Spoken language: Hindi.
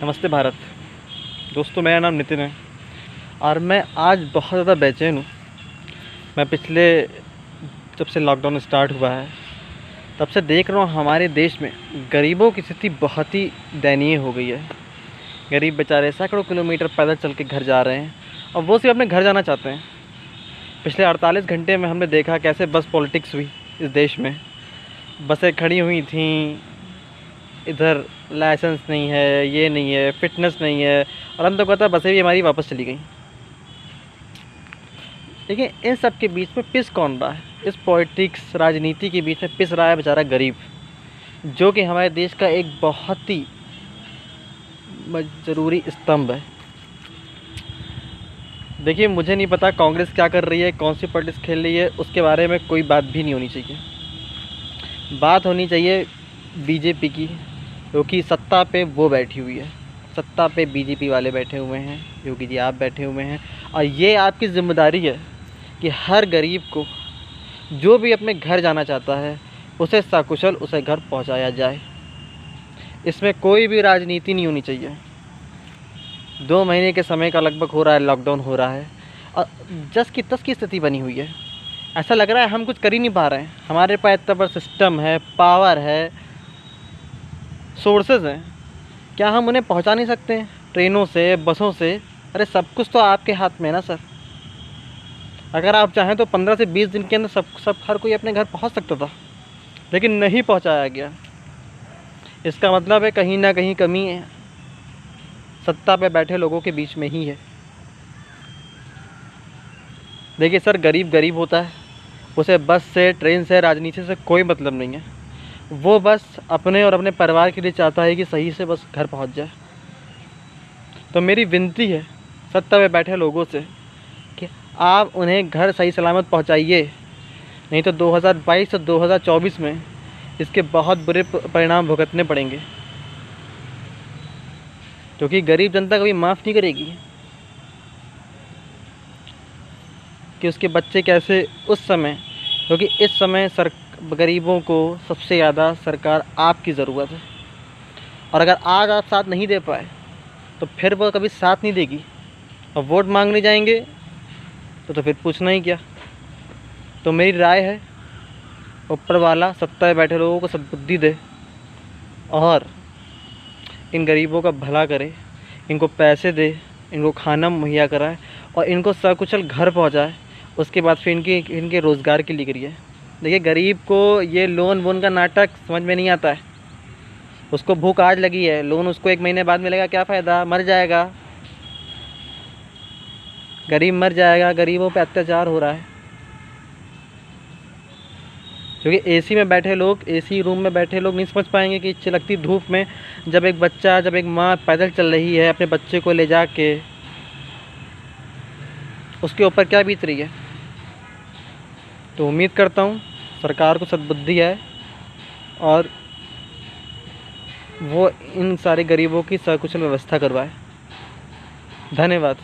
नमस्ते भारत। दोस्तों, मेरा नाम नितिन है और मैं आज बहुत ज़्यादा बेचैन हूँ। मैं पिछले जब से लॉकडाउन स्टार्ट हुआ है तब से देख रहा हूँ हमारे देश में गरीबों की स्थिति बहुत ही दयनीय हो गई है। गरीब बेचारे सैकड़ों किलोमीटर पैदल चल के घर जा रहे हैं और वो सिर्फ अपने घर जाना चाहते हैं। पिछले 48 घंटे में हमने देखा कैसे बस पॉलिटिक्स हुई इस देश में। बसें खड़ी हुई थीं, इधर लाइसेंस नहीं है, ये नहीं है, फिटनेस नहीं है, और अंत को बसें भी हमारी वापस चली गई। लेकिन इन सब के बीच में पिस कौन रहा है? इस पॉलिटिक्स राजनीति के बीच में पिस रहा है बेचारा गरीब, जो कि हमारे देश का एक बहुत ही ज़रूरी स्तंभ है। देखिए, मुझे नहीं पता कांग्रेस क्या कर रही है, कौन सी पॉलिटिक्स खेल रही है, उसके बारे में कोई बात भी नहीं होनी चाहिए। बात होनी चाहिए बीजेपी की, क्योंकि सत्ता पे वो बैठी हुई है। सत्ता पे बीजेपी वाले बैठे हुए हैं, योगी जी आप बैठे हुए हैं, और ये आपकी ज़िम्मेदारी है कि हर गरीब को जो भी अपने घर जाना चाहता है उसे सकुशल उसे घर पहुंचाया जाए। इसमें कोई भी राजनीति नहीं होनी चाहिए। 2 महीने के समय का लगभग हो रहा है, लॉकडाउन हो रहा है और जस की तस की स्थिति बनी हुई है। ऐसा लग रहा है हम कुछ कर ही नहीं पा रहे हैं। हमारे पास इतना बड़ा सिस्टम है, पावर है, सोर्सेज हैं, क्या हम उन्हें पहुंचा नहीं सकते हैं ट्रेनों से, बसों से? अरे सब कुछ तो आपके हाथ में है ना सर। अगर आप चाहें तो 15 से 20 दिन के अंदर सब हर कोई अपने घर पहुंच सकता था, लेकिन नहीं पहुंचाया गया। इसका मतलब है कहीं ना कहीं कमी है सत्ता पे बैठे लोगों के बीच में ही है। देखिए सर, गरीब गरीब होता है, उसे बस से, ट्रेन से, राजनीति से कोई मतलब नहीं है। वो बस अपने और अपने परिवार के लिए चाहता है कि सही से बस घर पहुंच जाए। तो मेरी विनती है सत्ता में बैठे लोगों से कि आप उन्हें घर सही सलामत पहुंचाइए, नहीं तो 2022 से 2024 में इसके बहुत बुरे परिणाम भुगतने पड़ेंगे, क्योंकि गरीब जनता कभी माफ़ नहीं करेगी कि उसके बच्चे कैसे उस समय, क्योंकि इस समय गरीबों को सबसे ज़्यादा सरकार आपकी ज़रूरत है। और अगर आज आप साथ नहीं दे पाए तो फिर वो कभी साथ नहीं देगी, और वोट मांगने जाएंगे तो फिर पूछना ही क्या। तो मेरी राय है, ऊपर वाला सत्ता में बैठे लोगों को सद्बुद्धि दे और इन गरीबों का भला करे, इनको पैसे दे, इनको खाना मुहैया कराए और इनको सकुशल घर पहुंचाए। उसके बाद फिर इनके रोज़गार के लिए करिए। देखिए, गरीब को ये लोन वोन का नाटक समझ में नहीं आता है। उसको भूख आज लगी है, लोन उसको 1 महीने बाद मिलेगा, क्या फ़ायदा? मर जाएगा, गरीब मर जाएगा। गरीबों पे अत्याचार हो रहा है, क्योंकि एसी में बैठे लोग, एसी रूम में बैठे लोग नहीं समझ पाएंगे कि चिलकती धूप में जब एक माँ पैदल चल रही है अपने बच्चे को ले जा के, उसके ऊपर क्या बीत रही है। तो उम्मीद करता हूँ सरकार को सद्बुद्धि है और वो इन सारे गरीबों की सकुशल व्यवस्था करवाए। धन्यवाद।